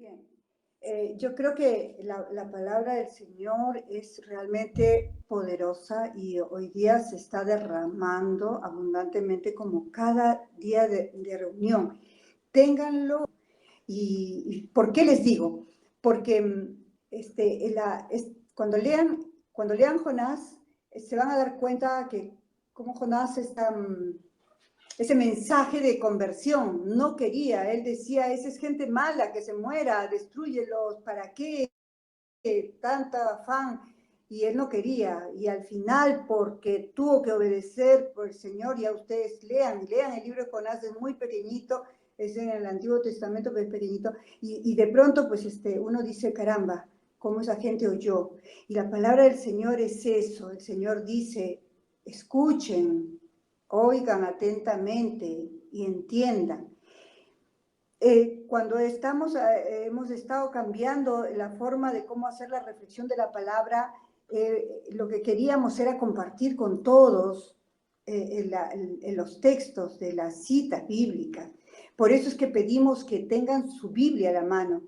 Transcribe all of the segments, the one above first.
Bien, yo creo que la palabra del Señor es realmente poderosa y hoy día se está derramando abundantemente como cada día de reunión. Ténganlo. ¿Y por qué les digo? Porque cuando lean Jonás, se van a dar cuenta que como Jonás está ese mensaje de conversión. No quería, él decía, esa es gente mala, que se muera, destruyelos, ¿para qué tanta afán? Y él no quería, y al final, porque tuvo que obedecer por el Señor, ya ustedes lean el libro de Jonás, es muy pequeñito, es en el Antiguo Testamento, pero es pequeñito, y de pronto, pues uno dice, caramba, cómo esa gente oyó. Y la palabra del Señor es eso, el Señor dice, escuchen, oigan atentamente y entiendan. Cuando hemos estado cambiando la forma de cómo hacer la reflexión de la palabra, lo que queríamos era compartir con todos en los textos de las citas bíblicas. Por eso es que pedimos que tengan su Biblia a la mano,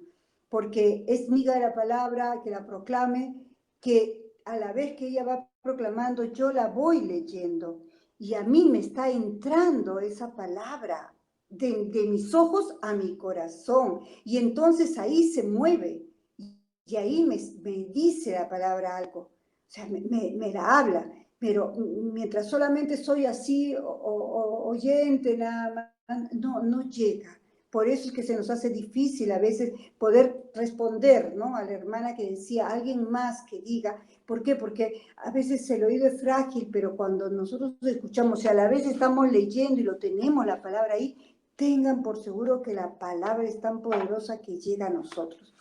porque es miga de la palabra, que la proclame, que a la vez que ella va proclamando, yo la voy leyendo. Y a mí me está entrando esa palabra de mis ojos a mi corazón. Y entonces ahí se mueve. Y ahí me dice la palabra algo. O sea, me la habla. Pero mientras solamente soy así, oyente, nada más, no llega. Por eso es que se nos hace difícil a veces poder responder, ¿no? A la hermana que decía, alguien más que diga. ¿Por qué? Porque a veces el oído es frágil, pero cuando nosotros escuchamos, y a la vez estamos leyendo y lo tenemos la palabra ahí, tengan por seguro que la palabra es tan poderosa que llega a nosotros.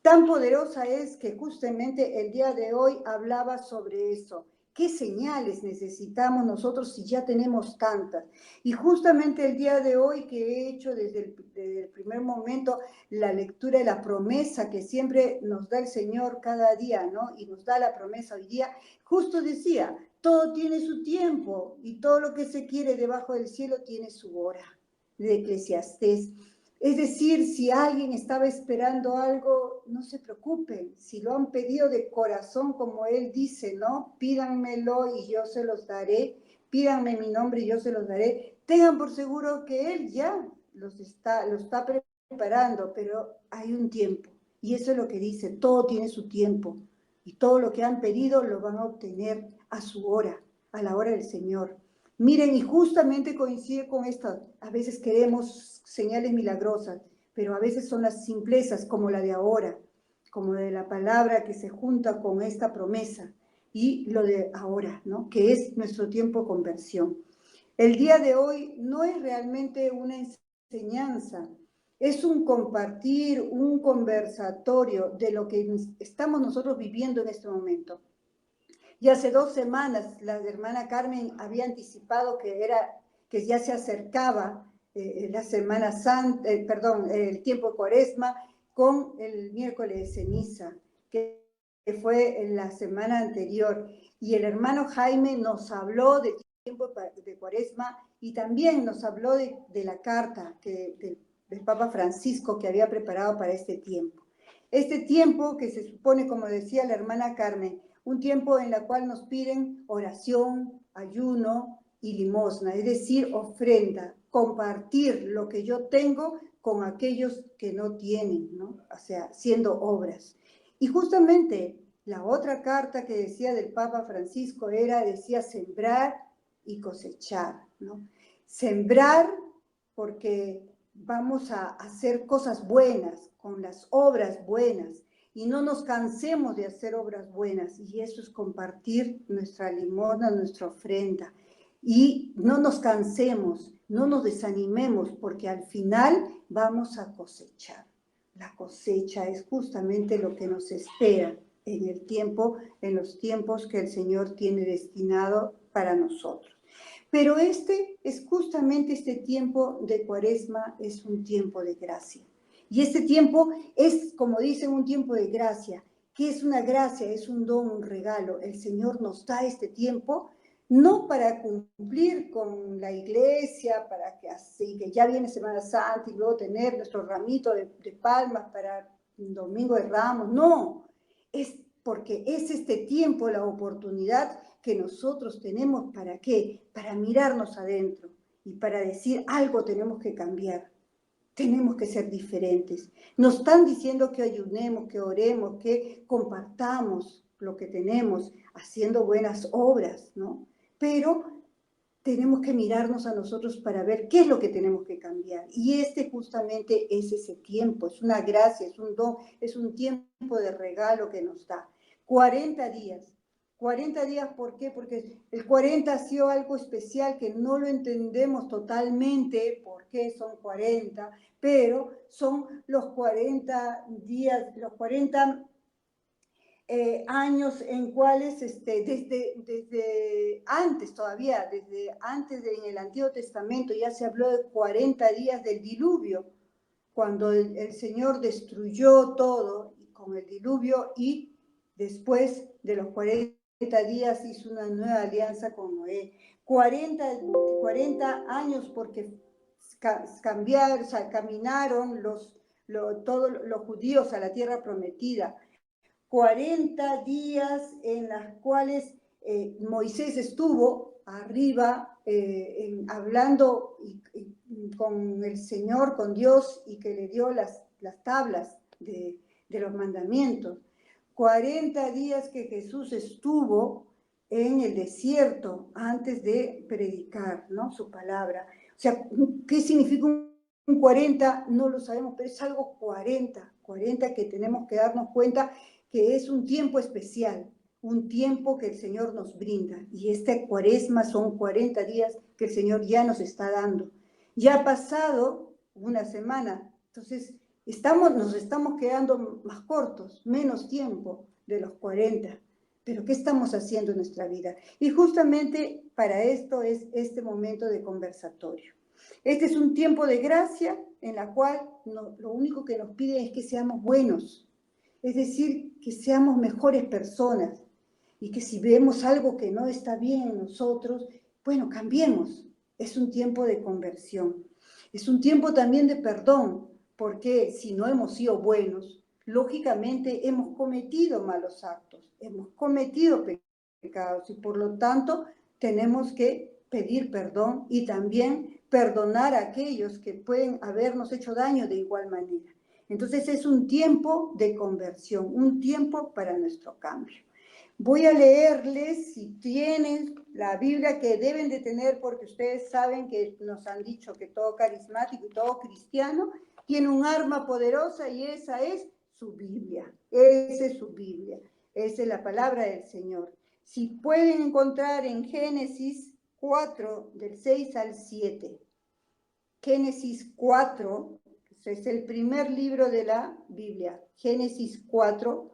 Tan poderosa es que justamente el día de hoy hablaba sobre eso. ¿Qué señales necesitamos nosotros si ya tenemos tantas? Y justamente el día de hoy que he hecho desde el primer momento la lectura de la promesa que siempre nos da el Señor cada día, ¿no? Y nos da la promesa hoy día, justo decía, todo tiene su tiempo y todo lo que se quiere debajo del cielo tiene su hora, de Eclesiastés. Es decir, si alguien estaba esperando algo, no se preocupen. Si lo han pedido de corazón, como él dice, ¿no? Pídanmelo y yo se los daré. Pídanme mi nombre y yo se los daré. Tengan por seguro que él ya lo está preparando, pero hay un tiempo. Y eso es lo que dice, todo tiene su tiempo. Y todo lo que han pedido lo van a obtener a su hora, a la hora del Señor. Miren, y justamente coincide con esto, a veces queremos señales milagrosas, pero a veces son las simplezas como la de ahora, como de la palabra que se junta con esta promesa y lo de ahora, ¿no? Que es nuestro tiempo de conversión. El día de hoy no es realmente una enseñanza, es un compartir, un conversatorio de lo que estamos nosotros viviendo en este momento. Y hace 2 semanas la hermana Carmen había anticipado que ya se acercaba la Semana Santa, perdón, el tiempo de Cuaresma con el miércoles de ceniza, que fue en la semana anterior. Y el hermano Jaime nos habló de tiempo de Cuaresma y también nos habló de la carta del Papa Francisco que había preparado para este tiempo. Este tiempo que se supone, como decía la hermana Carmen, un tiempo en el cual nos piden oración, ayuno y limosna, es decir, ofrenda, compartir lo que yo tengo con aquellos que no tienen, ¿no? O sea, haciendo obras. Y justamente la otra carta que decía del Papa Francisco decía sembrar y cosechar, ¿no? Sembrar porque vamos a hacer cosas buenas, con las obras buenas, y no nos cansemos de hacer obras buenas, y eso es compartir nuestra limosna, nuestra ofrenda, y no nos cansemos, no nos desanimemos, porque al final vamos a cosechar. La cosecha es justamente lo que nos espera en el tiempo, en los tiempos que el Señor tiene destinado para nosotros. Pero justamente este tiempo de Cuaresma es un tiempo de gracia. Y este tiempo es, como dicen, un tiempo de gracia. ¿Qué es una gracia? Es un don, un regalo. El Señor nos da este tiempo no para cumplir con la iglesia, para que así, que ya viene Semana Santa y luego tener nuestro ramito de palmas para Domingo de Ramos, no, es porque es este tiempo, la oportunidad que nosotros tenemos, ¿para qué? Para mirarnos adentro y para decir algo tenemos que cambiar, tenemos que ser diferentes. Nos están diciendo que ayunemos, que oremos, que compartamos lo que tenemos, haciendo buenas obras, ¿no? Pero tenemos que mirarnos a nosotros para ver qué es lo que tenemos que cambiar. Y este justamente es ese tiempo, es una gracia, es un don, es un tiempo de regalo que nos da. 40 días. 40 días, ¿por qué? Porque el 40 ha sido algo especial que no lo entendemos totalmente por qué son 40, pero son los 40 días, los 40 años en cuales, desde antes todavía, desde antes en el Antiguo Testamento ya se habló de 40 días del diluvio, cuando el Señor destruyó todo con el diluvio y después de los 40 días hizo una nueva alianza con Noé. 40 años porque cambiaron, o sea, caminaron todos los judíos a la tierra prometida. 40 días en las cuales Moisés estuvo arriba hablando con el Señor, con Dios, y que le dio las tablas de los mandamientos. 40 días que Jesús estuvo en el desierto antes de predicar, ¿no?, su palabra. O sea, ¿qué significa un 40? No lo sabemos, pero es algo 40 que tenemos que darnos cuenta que es un tiempo especial, un tiempo que el Señor nos brinda. Y esta cuaresma son 40 días que el Señor ya nos está dando. Ya ha pasado una semana, entonces nos estamos quedando más cortos, menos tiempo de los 40. Pero ¿qué estamos haciendo en nuestra vida? Y justamente para esto es este momento de conversatorio. Este es un tiempo de gracia en la cual lo único que nos pide es que seamos buenos, es decir, que seamos mejores personas y que si vemos algo que no está bien en nosotros, bueno, cambiemos. Es un tiempo de conversión. Es un tiempo también de perdón, porque si no hemos sido buenos, lógicamente hemos cometido malos actos, hemos cometido pecados y por lo tanto tenemos que pedir perdón y también perdonar a aquellos que pueden habernos hecho daño de igual manera. Entonces es un tiempo de conversión, un tiempo para nuestro cambio. Voy a leerles, si tienen la Biblia que deben de tener, porque ustedes saben que nos han dicho que todo carismático y todo cristiano tiene un arma poderosa y esa es su Biblia. Esa es su Biblia. Esa es la palabra del Señor. Si pueden encontrar en Génesis 4, del 6 al 7. Génesis 4, es el primer libro de la Biblia. Génesis 4,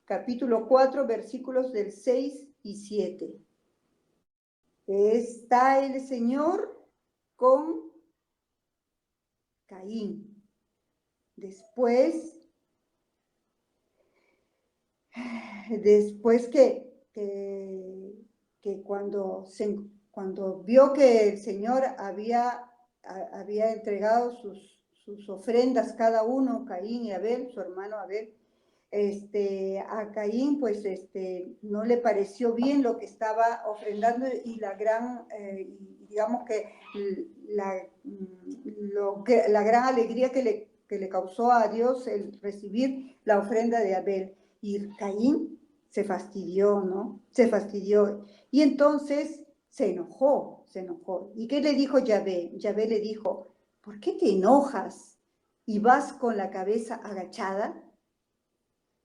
capítulo 4, versículos del 6 y 7. Está el Señor con Caín. Después que cuando vio que el Señor había entregado sus ofrendas cada uno, Caín y Abel, su hermano Abel, a Caín pues no le pareció bien lo que estaba ofrendando y digamos que la gran alegría que le causó a Dios el recibir la ofrenda de Abel. Y Caín se fastidió, ¿no? Se fastidió. Y entonces se enojó. ¿Y qué le dijo Yahvé? Yahvé le dijo, ¿por qué te enojas y vas con la cabeza agachada?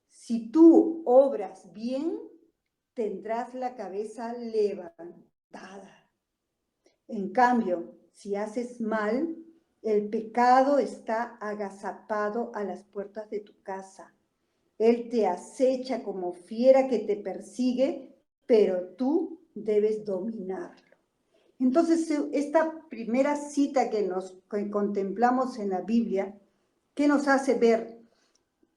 Si tú obras bien, tendrás la cabeza levantada. En cambio, si haces mal, el pecado está agazapado a las puertas de tu casa. Él te acecha como fiera que te persigue, pero tú debes dominarlo. Entonces, esta primera cita que contemplamos en la Biblia, ¿qué nos hace ver?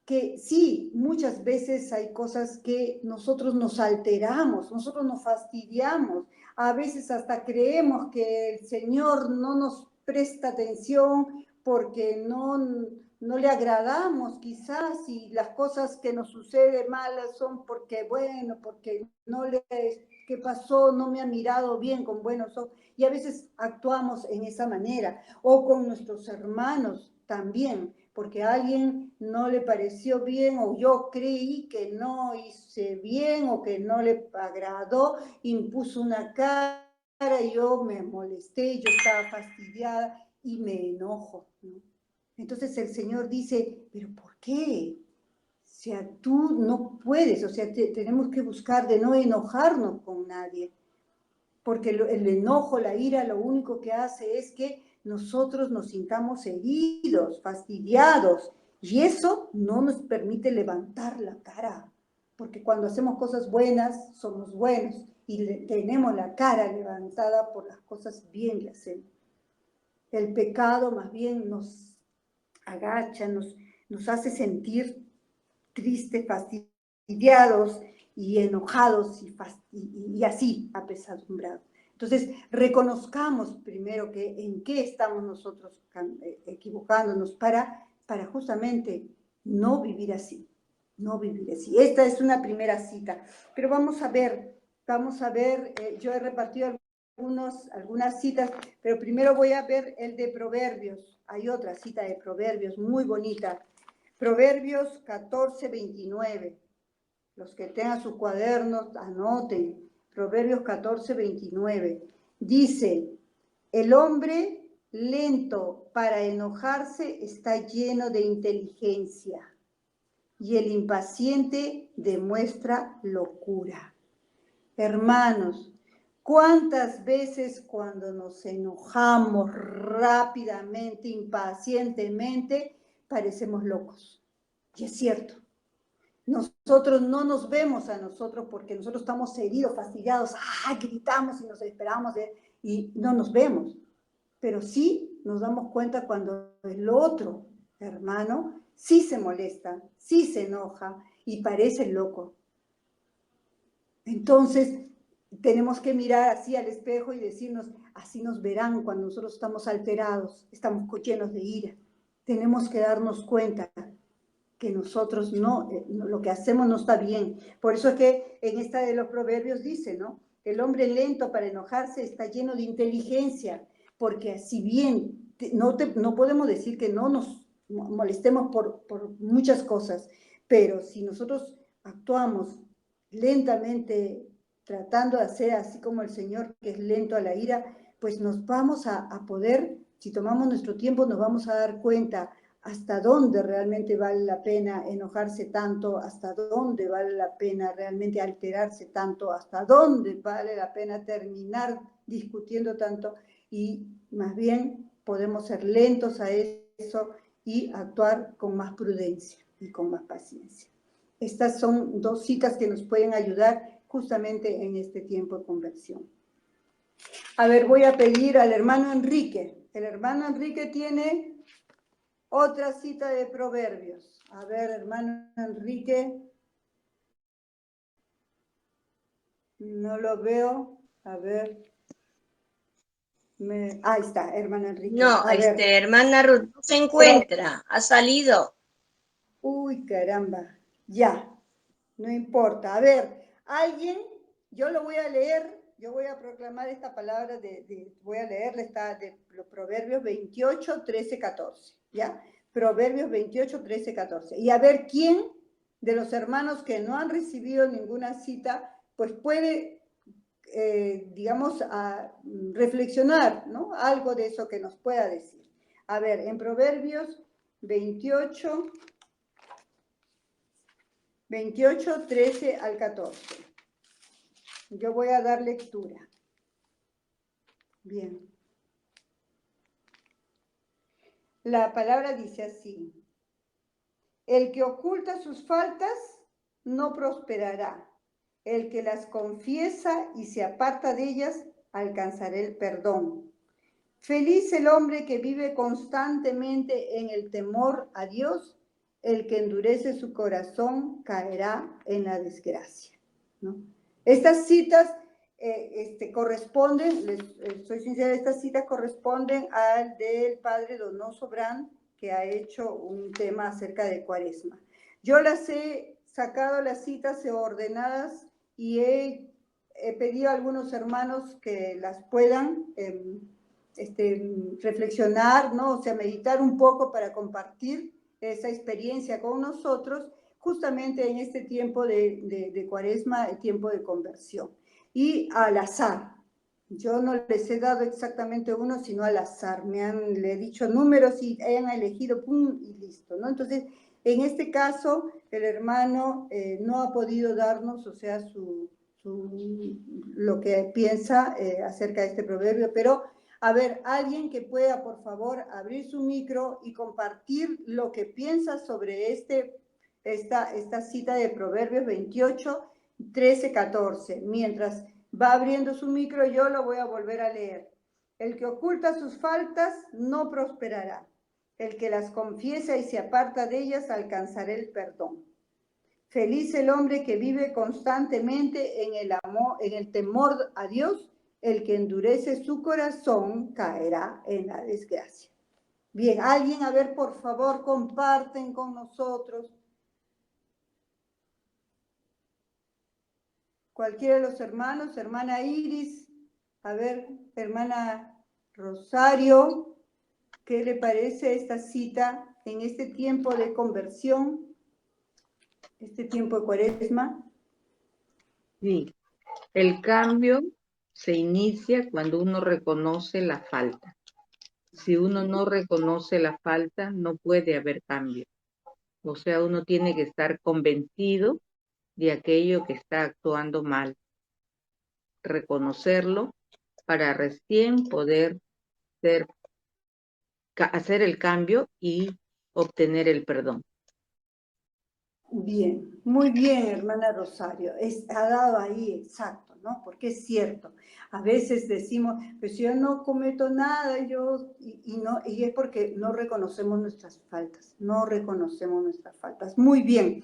Que sí, muchas veces hay cosas que nosotros nos alteramos, nosotros nos fastidiamos, a veces hasta creemos que el Señor no nos presta atención porque no le agradamos quizás, y las cosas que nos suceden malas son porque, bueno, porque no le, ¿qué pasó? No me ha mirado bien con buenos ojos. Y a veces actuamos en esa manera, o con nuestros hermanos también, porque a alguien no le pareció bien, o yo creí que no hice bien, o que no le agradó, impuso una cara, y yo me molesté, yo estaba fastidiada y me enojo, ¿no? Entonces el Señor dice, ¿pero por qué? O sea, tú no puedes, o sea, tenemos que buscar de no enojarnos con nadie, porque el enojo, la ira, lo único que hace es que nosotros nos sintamos heridos, fastidiados, y eso no nos permite levantar la cara, porque cuando hacemos cosas buenas, somos buenos, y tenemos la cara levantada por las cosas bien que hacemos. El pecado más bien nos agacha, nos hace sentir tristes, fastidiados y enojados y así apesadumbrados. Entonces, reconozcamos primero que en qué estamos nosotros equivocándonos para justamente no vivir así, no vivir así. Esta es una primera cita, pero vamos a ver, yo he repartido algunas citas, pero primero voy a ver el de Proverbios. Hay otra cita de Proverbios muy bonita. Proverbios 14, 29. Los que tengan sus cuadernos, anoten. Proverbios 14, 29. Dice, el hombre lento para enojarse está lleno de inteligencia y el impaciente demuestra locura. Hermanos, ¿cuántas veces cuando nos enojamos rápidamente, impacientemente, parecemos locos? Y es cierto, nosotros no nos vemos a nosotros porque nosotros estamos heridos, fastidiados, gritamos y nos esperamos y no nos vemos. Pero sí nos damos cuenta cuando el otro hermano sí se molesta, sí se enoja y parece loco. Entonces, tenemos que mirar así al espejo y decirnos, así nos verán cuando nosotros estamos alterados, estamos llenos de ira. Tenemos que darnos cuenta que nosotros lo que hacemos no está bien. Por eso es que en esta de los proverbios dice, ¿no? El hombre lento para enojarse está lleno de inteligencia, porque si bien no podemos decir que no nos molestemos por muchas cosas, pero si nosotros actuamos lentamente, tratando de hacer así como el Señor, que es lento a la ira, pues nos vamos a poder, si tomamos nuestro tiempo, nos vamos a dar cuenta hasta dónde realmente vale la pena enojarse tanto, hasta dónde vale la pena realmente alterarse tanto, hasta dónde vale la pena terminar discutiendo tanto, y más bien podemos ser lentos a eso y actuar con más prudencia y con más paciencia. Estas son dos citas que nos pueden ayudar justamente en este tiempo de conversión. A ver, voy a pedir al hermano Enrique. El hermano Enrique tiene otra cita de Proverbios. A ver, hermano Enrique. No lo veo. A ver. Ahí está, hermano Enrique. No, a ver. hermana Ruth no se encuentra, ha salido. Uy, caramba. Ya, no importa. A ver, alguien, yo lo voy a leer, yo voy a proclamar esta palabra, voy a leerla, está de los Proverbios 28, 13, 14. ¿Ya? Proverbios 28, 13, 14. Y a ver quién de los hermanos que no han recibido ninguna cita, pues puede, digamos, reflexionar, ¿no? Algo de eso que nos pueda decir. A ver, en Proverbios 28, 13 al 14. Yo voy a dar lectura. Bien. La palabra dice así: el que oculta sus faltas no prosperará. El que las confiesa y se aparta de ellas alcanzará el perdón. Feliz el hombre que vive constantemente en el temor a Dios. El que endurece su corazón caerá en la desgracia, ¿no? Estas citas corresponden, soy sincera, estas citas corresponden al del padre Donoso Brand, que ha hecho un tema acerca de Cuaresma. Yo las he sacado las citas ordenadas y he pedido a algunos hermanos que las puedan reflexionar, ¿no? O sea, meditar un poco para compartir esa experiencia con nosotros, justamente en este tiempo de Cuaresma, el tiempo de conversión. Y al azar. Yo no les he dado exactamente uno, sino al azar. Le he dicho números y hayan elegido, pum, y listo, ¿no? Entonces, en este caso, el hermano no ha podido darnos, o sea, lo que piensa acerca de este proverbio, pero, a ver, alguien que pueda, por favor, abrir su micro y compartir lo que piensa sobre esta cita de Proverbios 28, 13, 14. Mientras va abriendo su micro, yo lo voy a volver a leer. El que oculta sus faltas no prosperará. El que las confiesa y se aparta de ellas alcanzará el perdón. Feliz el hombre que vive constantemente en el amor, en el temor a Dios. El que endurece su corazón caerá en la desgracia. Bien, alguien, a ver, por favor, comparten con nosotros. Cualquiera de los hermanos, hermana Iris, a ver, hermana Rosario, ¿qué le parece esta cita en este tiempo de conversión, este tiempo de Cuaresma? Sí, el cambio se inicia cuando uno reconoce la falta. Si uno no reconoce la falta, no puede haber cambio. O sea, uno tiene que estar convencido de aquello que está actuando mal, reconocerlo para recién poder hacer el cambio y obtener el perdón. Bien, muy bien, hermana Rosario. Ha dado ahí exacto, ¿no? Porque es cierto. A veces decimos, pues yo no cometo nada, y es porque no reconocemos nuestras faltas, no reconocemos nuestras faltas. Muy bien.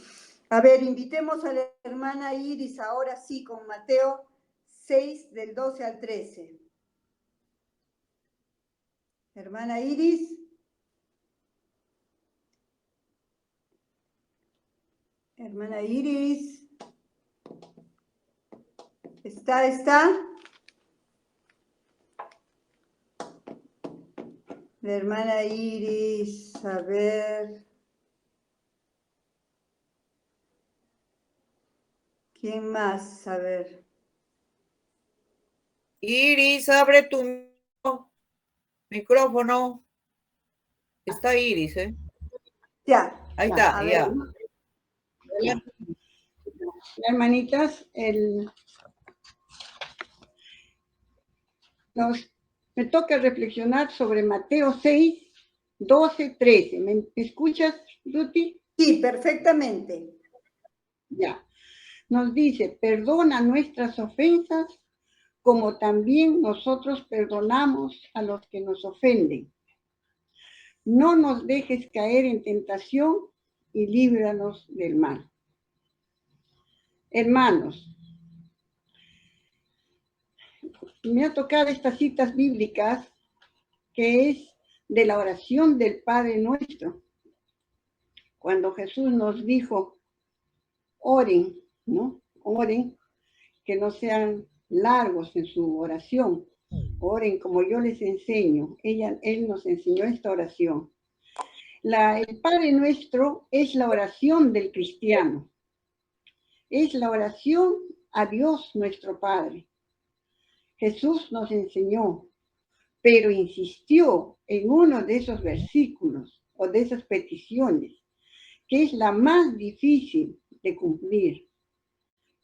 A ver, invitemos a la hermana Iris ahora sí con Mateo 6 del 12 al 13. Hermana Iris. Hermana Iris. ¿Está? La hermana Iris, a ver. ¿Quién más? A ver. Iris, abre tu micrófono. Está Iris, ¿eh? Ya. Ahí está, A ya. ver. Hermanitas, me toca reflexionar sobre Mateo 6, 12, 13. ¿Me escuchas, Ruti? Sí, perfectamente. Ya. Nos dice, perdona nuestras ofensas como también nosotros perdonamos a los que nos ofenden. No nos dejes caer en tentación y líbranos del mal. Hermanos, me ha tocado estas citas bíblicas que es de la oración del Padre Nuestro. Cuando Jesús nos dijo, oren, ¿no? Oren, que no sean largos en su oración. Oren como yo les enseño. Él nos enseñó esta oración. El Padre Nuestro es la oración del cristiano. Es la oración a Dios nuestro Padre. Jesús nos enseñó, pero insistió en uno de esos versículos o de esas peticiones, que es la más difícil de cumplir.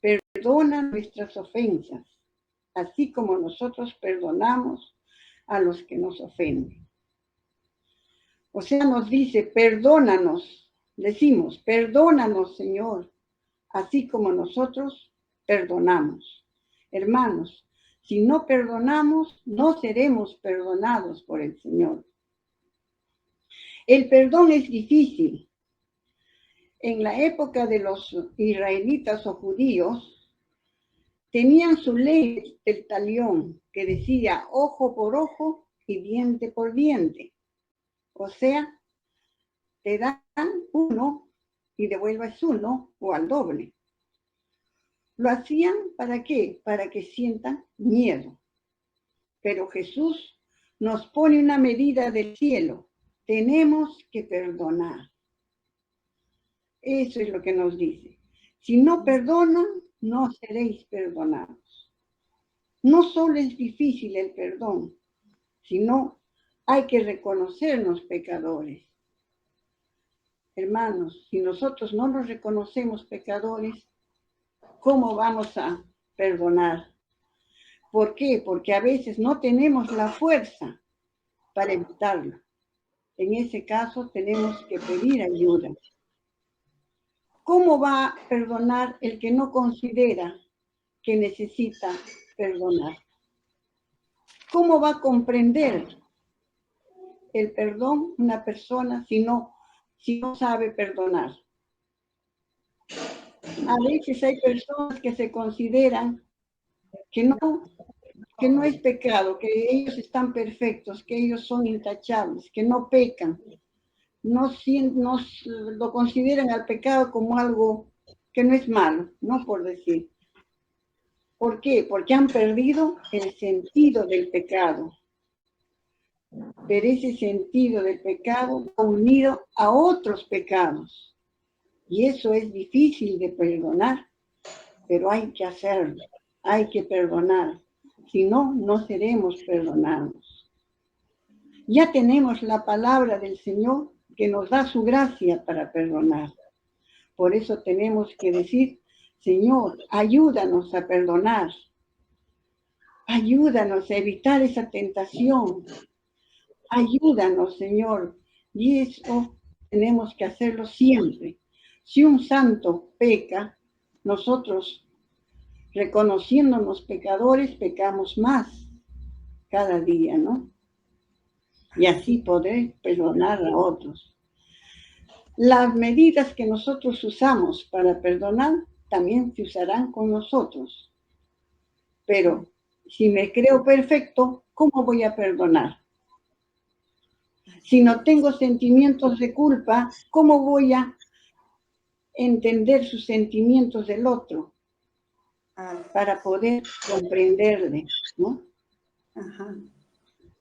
Perdona nuestras ofensas, así como nosotros perdonamos a los que nos ofenden. O sea, nos dice, perdónanos, decimos, perdónanos, Señor, así como nosotros perdonamos. Hermanos, si no perdonamos, no seremos perdonados por el Señor. El perdón es difícil. En la época de los israelitas o judíos, tenían su ley del talión, que decía ojo por ojo y diente por diente. O sea, te dan 1 y devuelves 1 o al doble. Lo hacían ¿para qué? Para que sientan miedo. Pero Jesús nos pone una medida del cielo. Tenemos que perdonar. Eso es lo que nos dice. Si no perdonan, no seréis perdonados. No solo es difícil el perdón, sino hay que reconocernos pecadores. Hermanos, si nosotros no nos reconocemos pecadores, ¿cómo vamos a perdonar? ¿Por qué? Porque a veces no tenemos la fuerza para evitarlo. En ese caso tenemos que pedir ayuda. ¿Cómo va a perdonar el que no considera que necesita perdonar? ¿Cómo va a comprender el perdón una persona si no sabe perdonar? A veces hay personas que se consideran que no es pecado, que ellos están perfectos, que ellos son intachables, que no pecan. No lo consideran al pecado como algo que no es malo, no por decir. ¿Por qué? Porque han perdido el sentido del pecado. Pero ese sentido del pecado va unido a otros pecados. Y eso es difícil de perdonar, pero hay que hacerlo, hay que perdonar. Si no, no seremos perdonados. Ya tenemos la palabra del Señor que nos da su gracia para perdonar. Por eso tenemos que decir, Señor, ayúdanos a perdonar. Ayúdanos a evitar esa tentación. Ayúdanos, Señor. Y eso tenemos que hacerlo siempre. Si un santo peca, nosotros, reconociéndonos pecadores, pecamos más cada día, ¿no? Y así poder perdonar a otros. Las medidas que nosotros usamos para perdonar también se usarán con nosotros. Pero si me creo perfecto, ¿cómo voy a perdonar? Si no tengo sentimientos de culpa, ¿cómo voy a entender sus sentimientos del otro? Para poder comprenderle, ¿no? Ajá.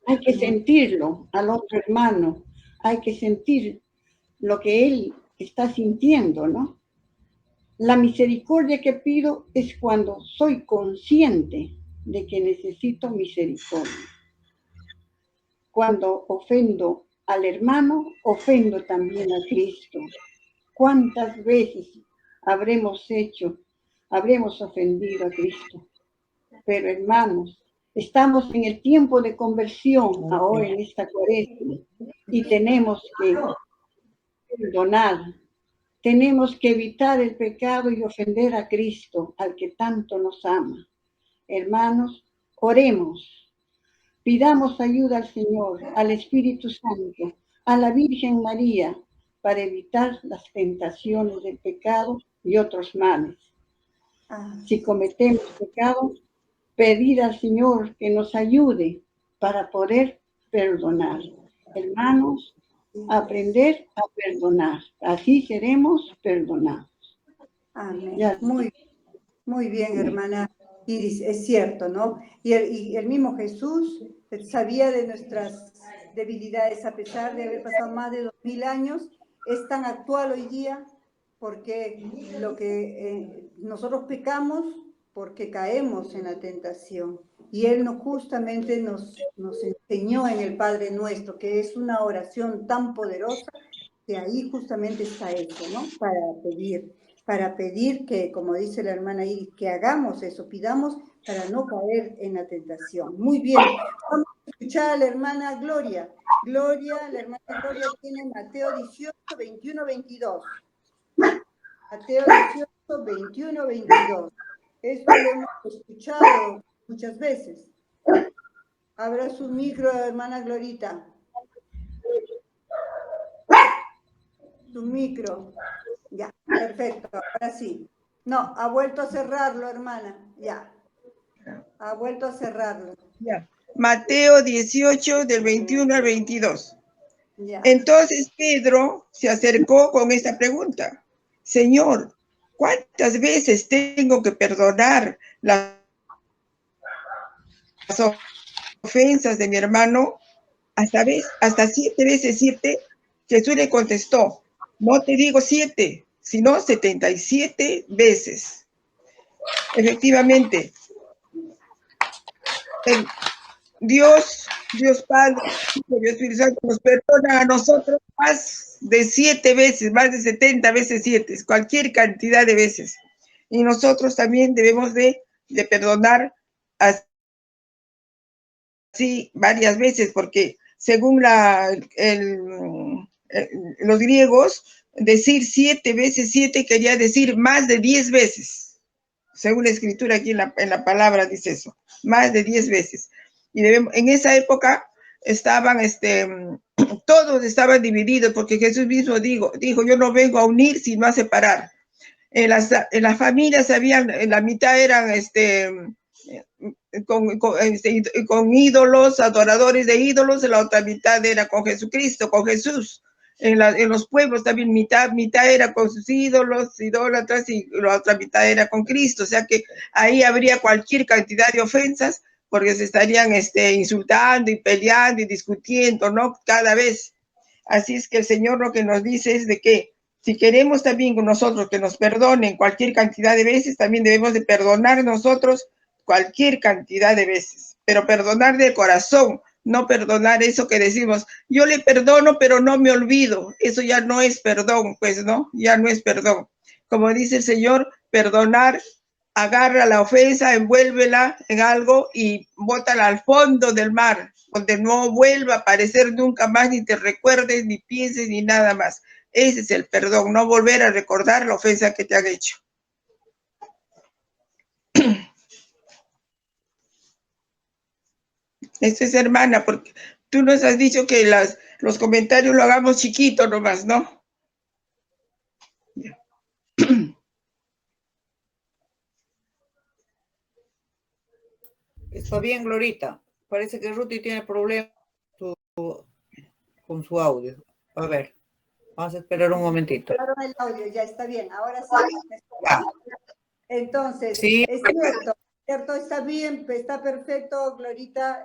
Hay que sentirlo al otro hermano, hay que sentir lo que él está sintiendo, ¿no? La misericordia que pido es cuando soy consciente de que necesito misericordia. Cuando ofendo al hermano, ofendo también a Cristo. ¿Cuántas veces habremos ofendido a Cristo? Pero hermanos, estamos en el tiempo de conversión ahora en esta cuaresma y tenemos que perdonar. Tenemos que evitar el pecado y ofender a Cristo, al que tanto nos ama. Hermanos, oremos. Pidamos ayuda al Señor, al Espíritu Santo, a la Virgen María, para evitar las tentaciones del pecado y otros males. Si cometemos pecado, pedir al Señor que nos ayude para poder perdonar. Hermanos, aprender a perdonar. Así seremos perdonados. Amén. Ya. Muy bien, hermana Iris, es cierto, ¿no? Y el mismo Jesús sabía de nuestras debilidades, a pesar de haber pasado más de 2000 años, es tan actual hoy día porque lo que nosotros pecamos porque caemos en la tentación. Y Él justamente nos enseñó en el Padre Nuestro, que es una oración tan poderosa, que ahí justamente está eso, ¿no? Para pedir que, como dice la hermana Iris, que hagamos eso, pidamos para no caer en la tentación. Muy bien, vamos a escuchar a la hermana Gloria. La hermana Gloria tiene Mateo 18, 21, 22. Mateo 18, 21, 22. Esto lo hemos escuchado muchas veces. Abra su micro, hermana Glorita. Su micro. Ya, perfecto, ahora sí. No, ha vuelto a cerrarlo, hermana. Ya. Ha vuelto a cerrarlo. Ya. Mateo 18, del 21 al 22. Ya. Entonces Pedro se acercó con esta pregunta: Señor, ¿cuántas veces tengo que perdonar las ofensas de mi hermano? Hasta 7 veces 7. Jesús le contestó: no te digo 7, sino 77 veces. Efectivamente, Dios Padre, Dios Espíritu Santo nos perdona a nosotros más de 7 veces, más de 70 veces 7, cualquier cantidad de veces. Y nosotros también debemos de perdonar así varias veces, porque según los griegos, decir 7 veces 7 quería decir más de 10 veces. Según la escritura aquí en la palabra dice eso, más de 10 veces. Y en esa época estaban, todos estaban divididos, porque Jesús mismo dijo, yo no vengo a unir, sino a separar. En las familias habían, la mitad eran con ídolos, adoradores de ídolos, la otra mitad era con Jesucristo, con Jesús. En los pueblos también mitad era con sus ídolos, idólatras, y la otra mitad era con Cristo. O sea que ahí habría cualquier cantidad de ofensas, porque se estarían insultando y peleando y discutiendo, ¿no? Cada vez. Así es que el Señor lo que nos dice es de que si queremos también con nosotros que nos perdonen cualquier cantidad de veces, también debemos de perdonar nosotros cualquier cantidad de veces, pero perdonar de corazón, no perdonar eso que decimos, yo le perdono, pero no me olvido. Eso ya no es perdón, pues, ¿no? Ya no es perdón. Como dice el Señor, perdonar, agarra la ofensa, envuélvela en algo y bótala al fondo del mar, donde no vuelva a aparecer nunca más, ni te recuerdes, ni pienses, ni nada más. Ese es el perdón, no volver a recordar la ofensa que te han hecho. Esto es, hermana, porque tú nos has dicho que los comentarios lo hagamos chiquito nomás, ¿no? Está bien, Glorita. Parece que Ruti tiene problemas con su audio. A ver, vamos a esperar un momentito. El audio, ya está bien, ahora sí. Ya. Entonces, Sí. es cierto, está bien, está perfecto, Glorita,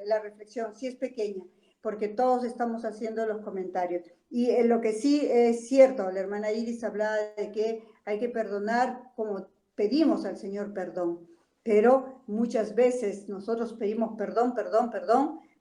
la reflexión, sí es pequeña, porque todos estamos haciendo los comentarios. Y lo que sí es cierto, la hermana Iris hablaba de que hay que perdonar como pedimos al Señor perdón, pero muchas veces nosotros pedimos perdón,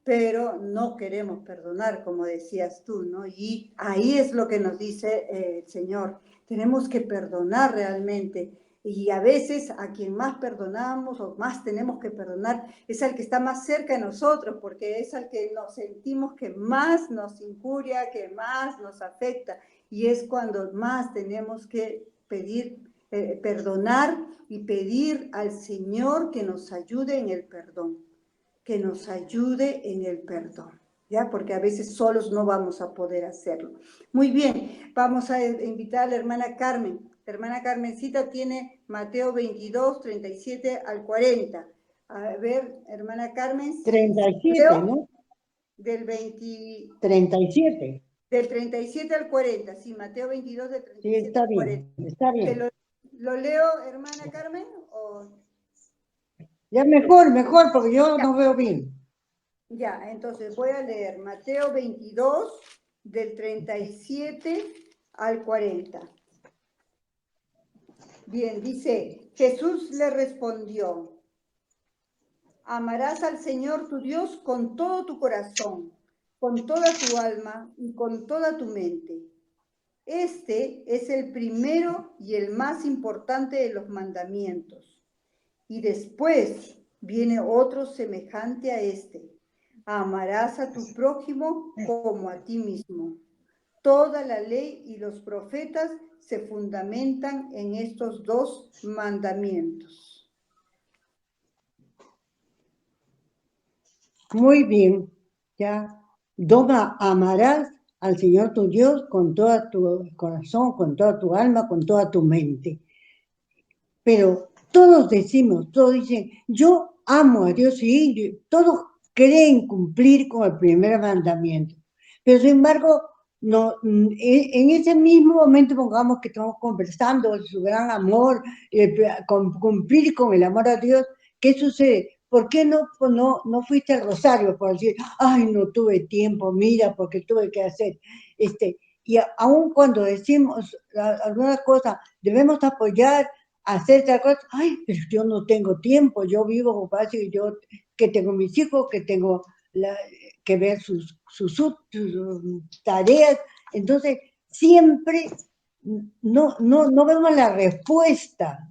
pero no queremos perdonar, como decías tú, ¿no? Y ahí es lo que nos dice el Señor, tenemos que perdonar realmente. Y a veces a quien más perdonamos o más tenemos que perdonar es al que está más cerca de nosotros, porque es al que nos sentimos que más nos injuria, que más nos afecta. Y es cuando más tenemos que pedir, perdonar y pedir al Señor que nos ayude en el perdón, que nos ayude en el perdón. ¿Ya? Porque a veces solos no vamos a poder hacerlo. Muy bien, vamos a invitar a la hermana Carmen. La hermana Carmencita tiene Mateo 22, 37 al 40. A ver, hermana Carmen. 37, ¿no? Del 20... 37. Del 37 al 40, sí, Mateo 22, del 37 Sí, está al 40. bien, está bien. ¿Lo leo, hermana Carmen? ¿O? Ya mejor, porque yo no veo bien. Ya, entonces voy a leer Mateo 22, del 37 al 40. Bien, dice, Jesús le respondió, amarás al Señor tu Dios con todo tu corazón, con toda tu alma y con toda tu mente. Este es el primero y el más importante de los mandamientos. Y después viene otro semejante a este. Amarás a tu prójimo como a ti mismo. Toda la ley y los profetas se fundamentan en estos dos mandamientos. Muy bien, ya. Amarás al Señor tu Dios con todo tu corazón, con toda tu alma, con toda tu mente. Pero todos dicen, yo amo a Dios y todos creen cumplir con el primer mandamiento. Pero sin embargo, no, en ese mismo momento, pongamos que estamos conversando de su gran amor, cumplir con el amor a Dios, ¿qué sucede? ¿Por qué no fuiste al rosario? Por decir, ay, no tuve tiempo, mira, porque tuve que hacer. Y aun cuando decimos algunas cosas, debemos apoyar, hacer tal cosa, ay, pero yo no tengo tiempo, yo vivo con fácil, yo que tengo mis hijos, que tengo que ver sus tareas. Entonces, siempre no vemos la respuesta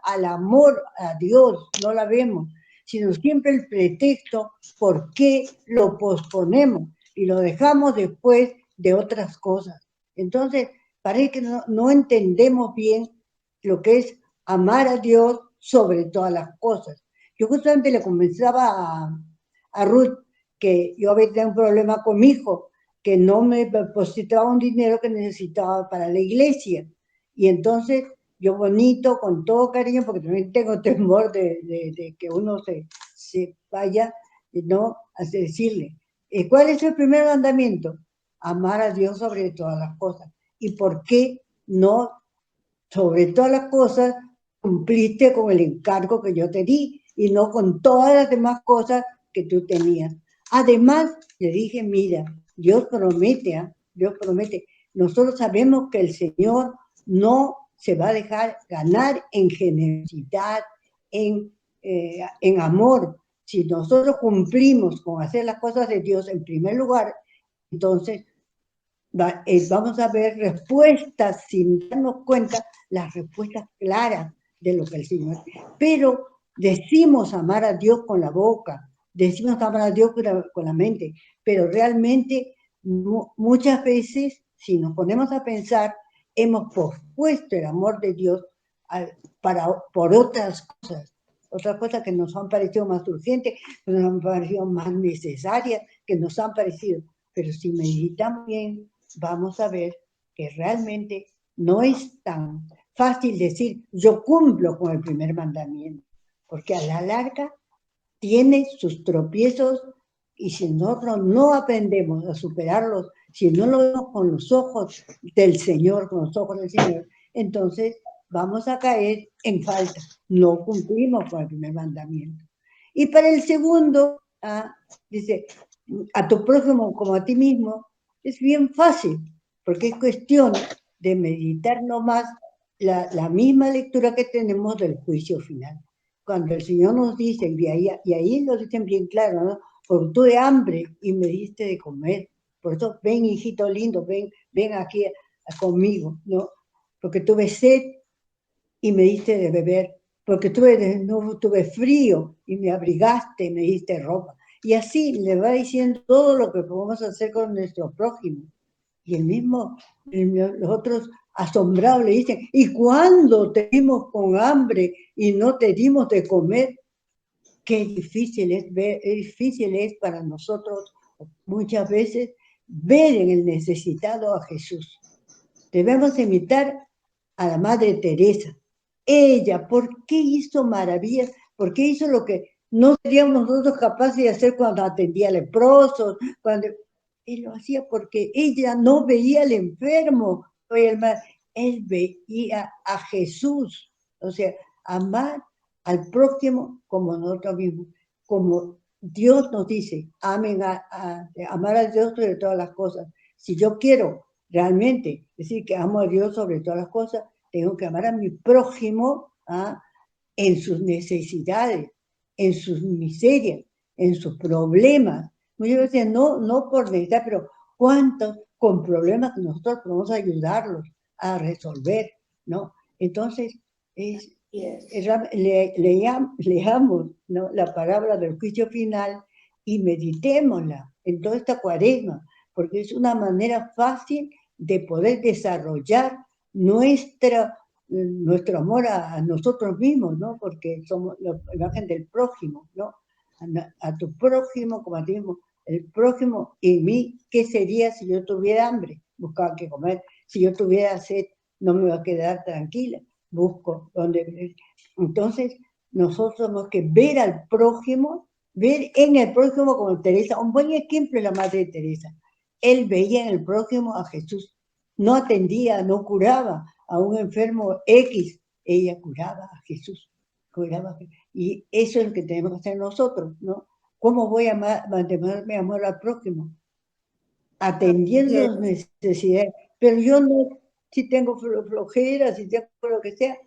al amor a Dios, no la vemos, sino siempre el pretexto por qué lo posponemos y lo dejamos después de otras cosas. Entonces, parece que no entendemos bien lo que es amar a Dios sobre todas las cosas. Yo justamente le comenzaba a Ruth que yo había tenido un problema con mi hijo, que no me depositaba un dinero que necesitaba para la iglesia. Y entonces yo bonito, con todo cariño, porque también tengo temor de que uno se vaya, ¿no? A decirle, ¿cuál es el primer mandamiento? Amar a Dios sobre todas las cosas. ¿Y por qué no, sobre todas las cosas, cumpliste con el encargo que yo te di y no con todas las demás cosas que tú tenías? Además, le dije, mira, Dios promete, Dios promete. Nosotros sabemos que el Señor no se va a dejar ganar en generosidad, en amor. Si nosotros cumplimos con hacer las cosas de Dios en primer lugar, entonces vamos a ver respuestas sin darnos cuenta, las respuestas claras de lo que el Señor. Pero decimos amar a Dios con la boca, decimos amar a Dios con la mente, pero realmente muchas veces, si nos ponemos a pensar, hemos pospuesto el amor de Dios por otras cosas que nos han parecido más urgentes, que nos han parecido más necesarias, que nos han parecido. Pero si meditamos bien, vamos a ver que realmente no es tan fácil decir, yo cumplo con el primer mandamiento, porque a la larga tiene sus tropiezos y si nosotros no aprendemos a superarlos, si no lo vemos con los ojos del Señor, con los ojos del Señor, entonces vamos a caer en falta. No cumplimos con el primer mandamiento. Y para el segundo, dice, a tu prójimo como a ti mismo, es bien fácil, porque es cuestión de meditar nomás la misma lectura que tenemos del juicio final. Cuando el Señor nos dice, y ahí lo dicen bien claro, ¿no? Porque tuve hambre y me diste de comer. Por eso, ven, hijito lindo, ven aquí conmigo, ¿no? Porque tuve sed y me diste de beber. Porque tuve frío y me abrigaste y me diste ropa. Y así le va diciendo todo lo que podemos hacer con nuestro prójimo. Y los otros asombrados le dicen, ¿y cuándo te dimos con hambre y no te dimos de comer? Qué difícil es para nosotros muchas veces ver en el necesitado a Jesús. Debemos imitar a la Madre Teresa. Ella, ¿por qué hizo maravillas? ¿Por qué hizo lo que no seríamos nosotros capaces de hacer cuando atendía a leprosos? Él lo hacía porque ella no veía al enfermo, él veía a Jesús. O sea, amar al prójimo como nosotros mismos, como Dios nos dice, amar a Dios sobre todas las cosas. Si yo quiero realmente decir que amo a Dios sobre todas las cosas, tengo que amar a mi prójimo en sus necesidades, en sus miserias, en sus problemas. Muchas veces no por necesidad, pero cuántos con problemas que nosotros podemos ayudarlos a resolver, ¿no? Entonces, leamos, ¿no?, la palabra del juicio final y meditémosla en toda esta cuaresma, porque es una manera fácil de poder desarrollar nuestro amor a nosotros mismos, ¿no? Porque somos la imagen del prójimo, ¿no? A tu prójimo como a ti mismo. El prójimo en mí, ¿qué sería si yo tuviera hambre? Buscaba qué comer. Si yo tuviera sed, no me iba a quedar tranquila. Busco dónde. Entonces, nosotros tenemos que ver al prójimo, ver en el prójimo como Teresa. Un buen ejemplo es la Madre Teresa. él veía en el prójimo a Jesús. No atendía, no curaba a un enfermo X, ella curaba a Jesús. Y eso es lo que tenemos que hacer nosotros, ¿no? ¿Cómo voy a mantener mi amor al prójimo? Atendiendo las necesidades. Pero yo no, si tengo flojera, si tengo lo que sea,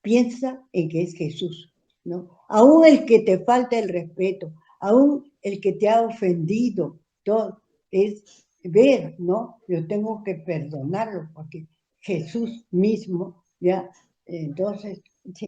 piensa en que es Jesús, ¿no? Aún el que te falta el respeto, aún el que te ha ofendido, todo es ver, ¿no? Yo tengo que perdonarlo porque Jesús mismo, ¿ya? Entonces, sí,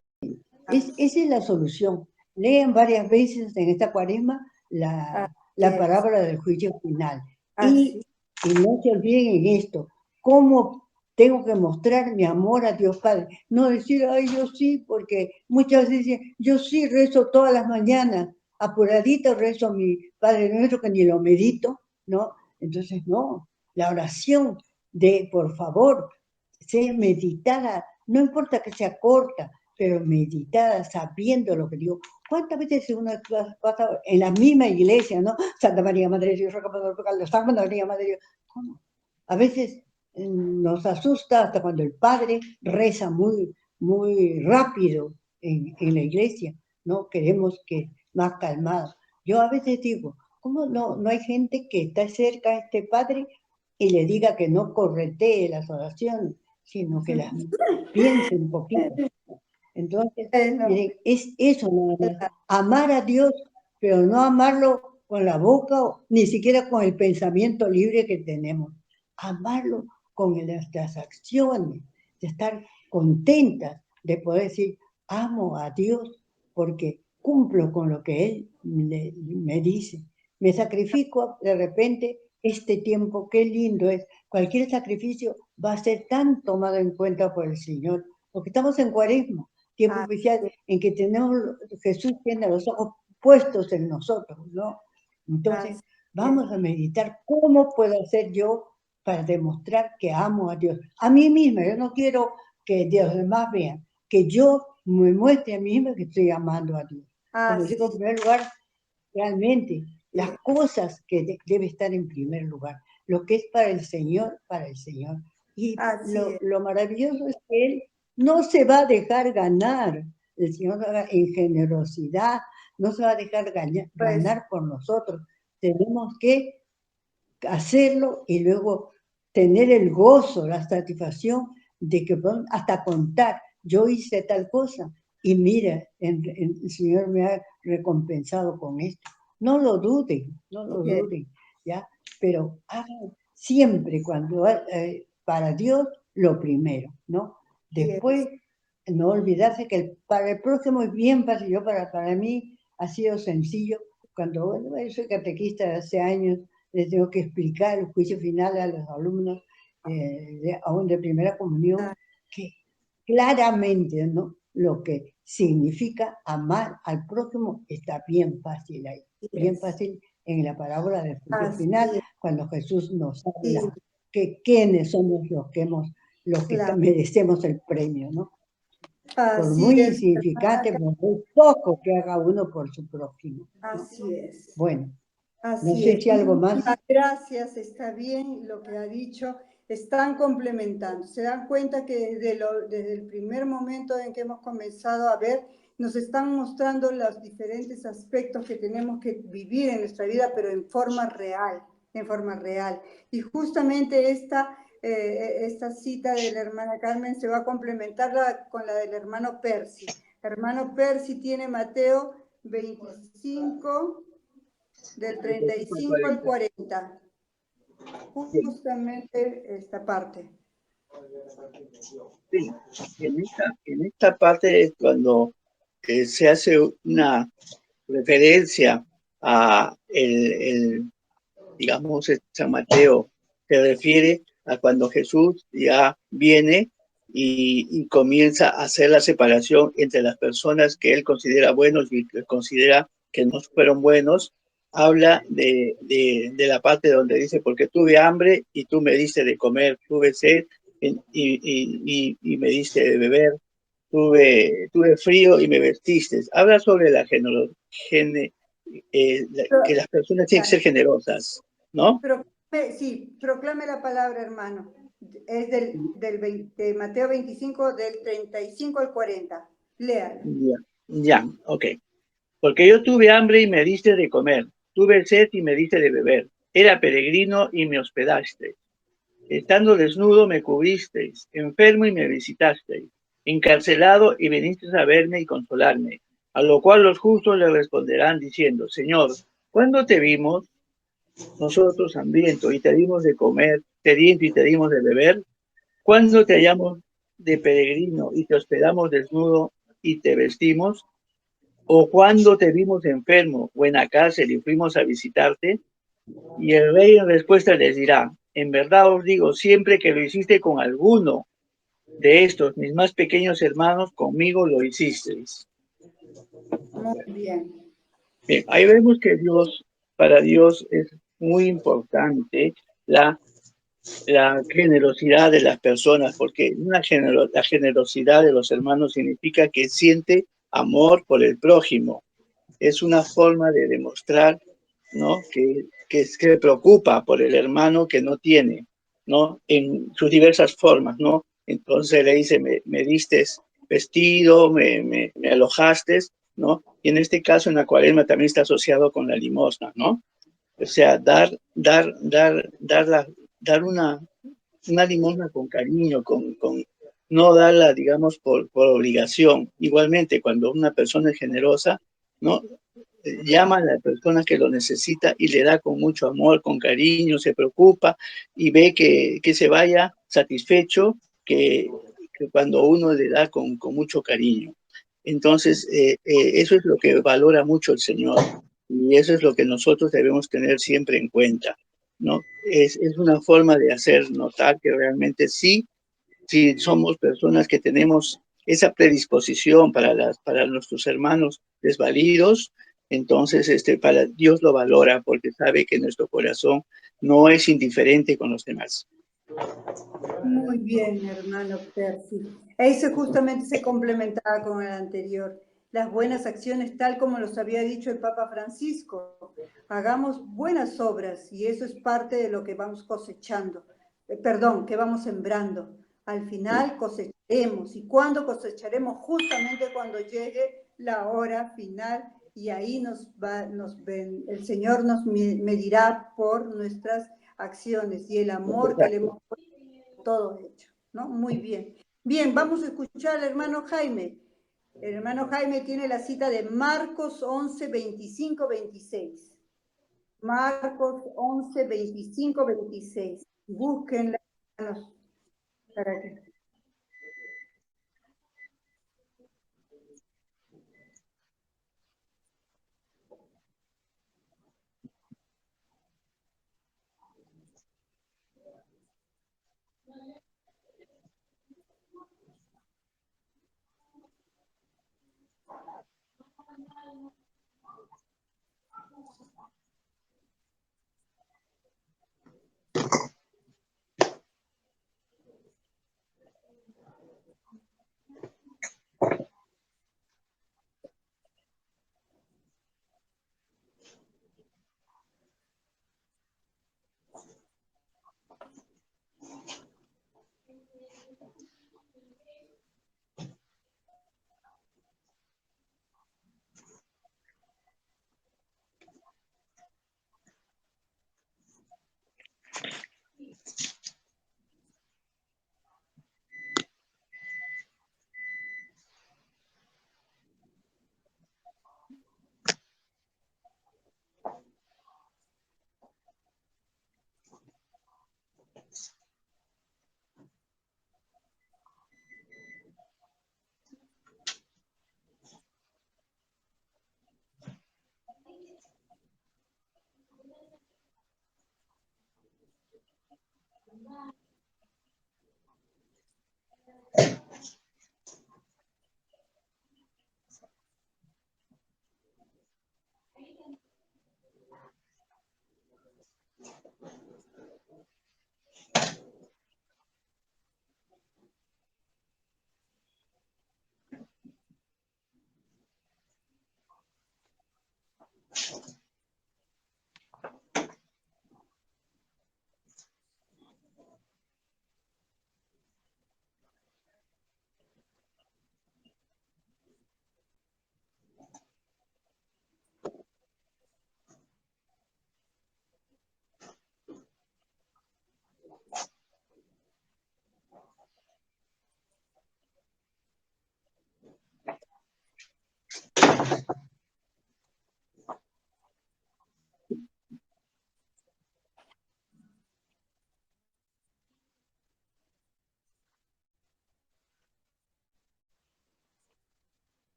esa es la solución. Lean varias veces en esta cuaresma la parábola del juicio final. Y no se olviden en esto, cómo tengo que mostrar mi amor a Dios Padre. No decir, ay, yo sí, porque muchas veces dicen, yo sí rezo todas las mañanas, apuradito rezo a mi Padre Nuestro, que ni lo medito, ¿no? Entonces, no, la oración de, por favor, sea meditada, no importa que sea corta, pero meditada, sabiendo lo que digo. ¿Cuántas veces uno pasa en la misma iglesia, ¿no? Santa María, Madre de Dios, Santa María, Madre de Dios. ¿Cómo? A veces nos asusta hasta cuando el padre reza muy, muy rápido en la iglesia, ¿no? Queremos que más calmado. Yo a veces digo, ¿cómo no hay gente que está cerca a este padre y le diga que no corretee las oraciones, sino que las piense un poquito? Entonces, miren, es eso nada más, amar a Dios, pero no amarlo con la boca, ni siquiera con el pensamiento libre que tenemos, amarlo con nuestras acciones, de estar contentas, de poder decir, amo a Dios porque cumplo con lo que Él me dice, me sacrifico de repente este tiempo, qué lindo es, cualquier sacrificio va a ser tan tomado en cuenta por el Señor, porque estamos en Cuaresma, tiempo especial en que tenemos, Jesús tiene los ojos puestos en nosotros, ¿no? Entonces, vamos a meditar cómo puedo hacer yo para demostrar que amo a Dios. A mí misma, yo no quiero que los demás vean, que yo me muestre a mí misma que estoy amando a Dios. Como digo, en primer lugar, realmente, las cosas que debe estar en primer lugar, lo que es para el Señor. Y lo maravilloso es que Él no se va a dejar ganar. El Señor en generosidad no se va a dejar ganar por nosotros. Tenemos que hacerlo y luego tener el gozo, la satisfacción de que podemos hasta contar, yo hice tal cosa y mira, el Señor me ha recompensado con esto. No lo duden, ¿ya? Pero hagan siempre cuando para Dios lo primero, ¿no? Después, no olvidarse que para el próximo es bien fácil. Yo para mí ha sido sencillo. Cuando yo soy catequista de hace años, les tengo que explicar el juicio final a los alumnos, aún de primera comunión, que claramente, ¿no? Lo que significa amar al prójimo está bien fácil ahí, bien fácil en la parábola del juicio final, cuando Jesús nos habla que quiénes somos los que merecemos el premio, ¿no? Por muy insignificante, por muy poco que haga uno por su prójimo, ¿no? Así es. Bueno, Así no sé es. si algo más. Gracias, está bien lo que ha dicho, están complementando. Se dan cuenta que desde el primer momento en que hemos comenzado a ver, nos están mostrando los diferentes aspectos que tenemos que vivir en nuestra vida, pero en forma real, Y justamente esta cita de la hermana Carmen se va a complementar con la del hermano Percy. El hermano Percy tiene Mateo 25, del 35 al 40. Justamente esta parte. Sí, en esta parte es cuando se hace una referencia a digamos, San Mateo, se refiere a cuando Jesús ya viene y comienza a hacer la separación entre las personas que él considera buenos y que considera que no fueron buenos. Habla de la parte donde dice, porque tuve hambre y tú me diste de comer, tuve sed y me diste de beber, tuve frío y me vestiste. Habla sobre la que las personas tienen que ser generosas, ¿no? Pero Sí, proclame la palabra, hermano. Es de Mateo 25, del 35 al 40. Léalo. Ya, ok. Porque yo tuve hambre y me diste de comer, tuve sed y me diste de beber, era peregrino y me hospedaste, estando desnudo me cubristeis, enfermo y me visitasteis, encarcelado y vinisteis a verme y consolarme. A lo cual los justos le responderán diciendo, Señor, ¿cuándo te vimos nosotros hambriento y te dimos de comer, sediento y te dimos de beber? ¿Cuándo te hallamos de peregrino y te hospedamos desnudo y te vestimos? ¿O cuando te vimos enfermo o en la cárcel y fuimos a visitarte? Y el rey en respuesta les dirá, en verdad os digo, siempre que lo hiciste con alguno de estos, mis más pequeños hermanos, conmigo lo hicisteis. Muy bien. Bien, ahí vemos que para Dios es muy importante la generosidad de las personas, porque la generosidad de los hermanos significa que siente amor por el prójimo. Es una forma de demostrar, ¿no? Que se preocupa por el hermano que no tiene, ¿no? En sus diversas formas, ¿no? Entonces le dice, me diste vestido, me alojaste, ¿no? Y en este caso, en la cuaresma también está asociado con la limosna, ¿no? O sea, dar una limosna con cariño, no darla, digamos, por obligación. Igualmente, cuando una persona es generosa, ¿no? Llama a la persona que lo necesita y le da con mucho amor, con cariño, se preocupa y ve que se vaya satisfecho que cuando uno le da con mucho cariño. Entonces, eso es lo que valora mucho el Señor y eso es lo que nosotros debemos tener siempre en cuenta, ¿no? Es una forma de hacer notar que realmente sí, si somos personas que tenemos esa predisposición para nuestros hermanos desvalidos, entonces para Dios lo valora porque sabe que nuestro corazón no es indiferente con los demás. Muy bien, hermano Percy. Ese justamente se complementaba con el anterior. Las buenas acciones, tal como los había dicho el Papa Francisco. Hagamos buenas obras y eso es parte de lo que vamos cosechando. Perdón, que vamos sembrando. Al final cosecharemos. ¿Y cuándo cosecharemos? Justamente cuando llegue la hora final y ahí el Señor nos medirá por nuestras acciones y el amor que le hemos todo hecho, ¿no? Muy bien. Bien, vamos a escuchar al hermano Jaime. El hermano Jaime tiene la cita de Marcos 11, 25, 26. Marcos 11, 25, 26. Búsquenla para que...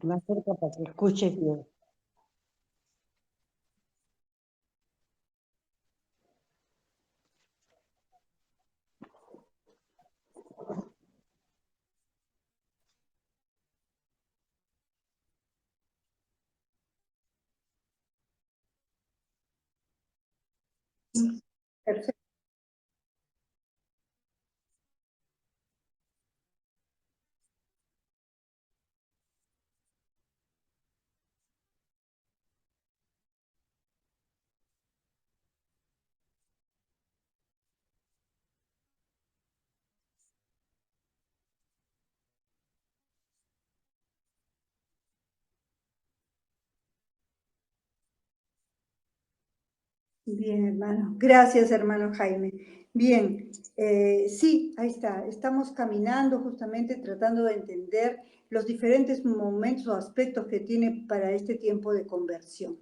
más cerca para que escuches bien. Perfecto. Bien, hermano. Gracias, hermano Jaime. Bien, sí, ahí está. Estamos caminando justamente tratando de entender los diferentes momentos o aspectos que tiene para este tiempo de conversión.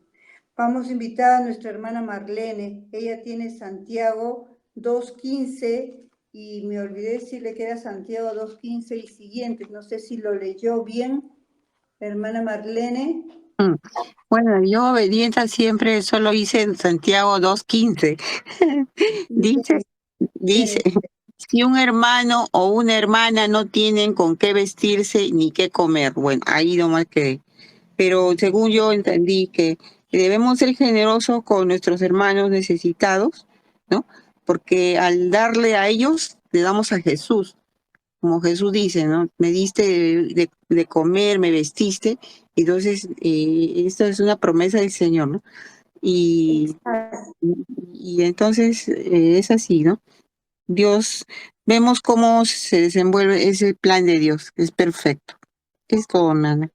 Vamos a invitar a nuestra hermana Marlene. Ella tiene Santiago 2:15 y me olvidé decirle que era Santiago 2:15 y siguientes. No sé si lo leyó bien, hermana Marlene. Bueno, yo obediente siempre solo hice en Santiago 2:15. Dice, Bien. si un hermano o una hermana no tienen con qué vestirse ni qué comer, bueno, ahí nomás quedé. Pero según yo entendí que debemos ser generosos con nuestros hermanos necesitados, ¿no? Porque al darle a ellos, le damos a Jesús. Como Jesús dice, ¿no? Me diste de comer, me vestiste. Entonces, esto es una promesa del Señor, ¿no? Y, y entonces es así, ¿no? Dios, vemos cómo se desenvuelve ese plan de Dios, es perfecto. Es todo, Nana.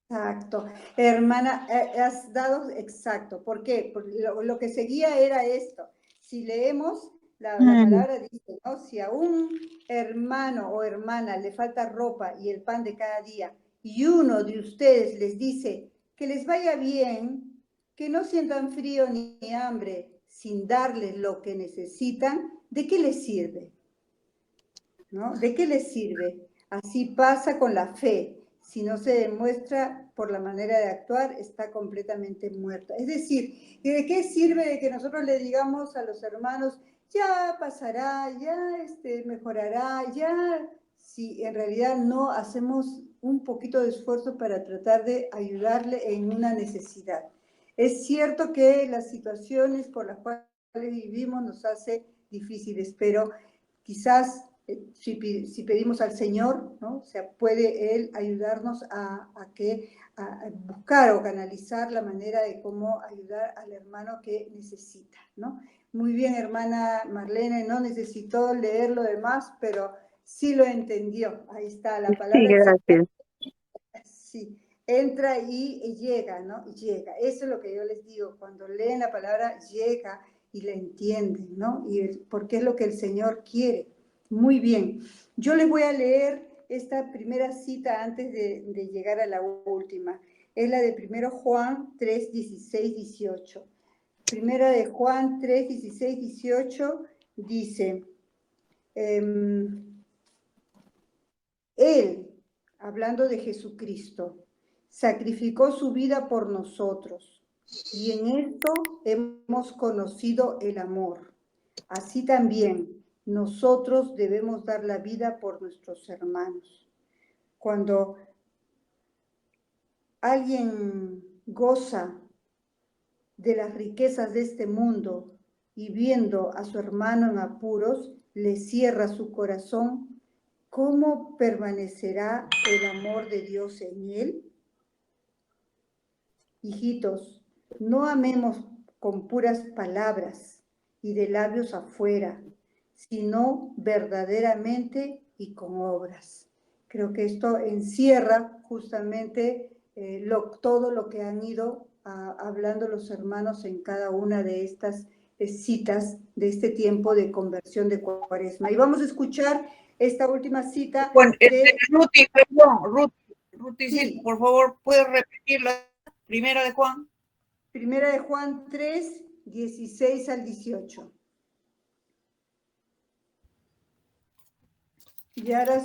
Exacto. Hermana, has dado exacto. ¿Por qué? Porque lo que seguía era esto. Si leemos, la palabra dice, ¿no? Si a un hermano o hermana le falta ropa y el pan de cada día, y uno de ustedes les dice que les vaya bien, que no sientan frío ni hambre, sin darles lo que necesitan, ¿de qué les sirve? ¿No? ¿De qué les sirve? Así pasa con la fe. Si no se demuestra por la manera de actuar, está completamente muerta. Es decir, ¿de qué sirve de que nosotros le digamos a los hermanos, ya pasará, ya mejorará, ya, si en realidad no hacemos un poquito de esfuerzo para tratar de ayudarle en una necesidad? Es cierto que las situaciones por las cuales vivimos nos hace difíciles, pero quizás si pedimos al Señor, ¿no? O sea, puede Él ayudarnos a buscar o canalizar la manera de cómo ayudar al hermano que necesita, ¿no? Muy bien, hermana Marlene, no necesitó leer lo demás, pero sí lo entendió. Ahí está la palabra. Sí, gracias. Sí, entra y llega, ¿no? Llega. Eso es lo que yo les digo. Cuando leen la palabra, llega y la entienden, ¿no? Porque es lo que el Señor quiere. Muy bien. Yo les voy a leer esta primera cita antes de llegar a la última. Es la de 1 Juan 3, 16, 18. Primera de Juan 3, 16, 18 dice, Él, hablando de Jesucristo, sacrificó su vida por nosotros y en esto hemos conocido el amor. Así también nosotros debemos dar la vida por nuestros hermanos. Cuando alguien goza de las riquezas de este mundo y viendo a su hermano en apuros, le cierra su corazón, ¿cómo permanecerá el amor de Dios en él? Hijitos, no amemos con puras palabras y de labios afuera, sino verdaderamente y con obras. Creo que esto encierra justamente todo lo que han ido hablando los hermanos en cada una de estas citas de este tiempo de conversión de Cuaresma. Y vamos a escuchar esta última cita. Bueno, Ruti, perdón, Ruti, Sí. por favor, ¿puedes repetir la primera de Juan? Primera de Juan 3, 16 al 18. Y ahora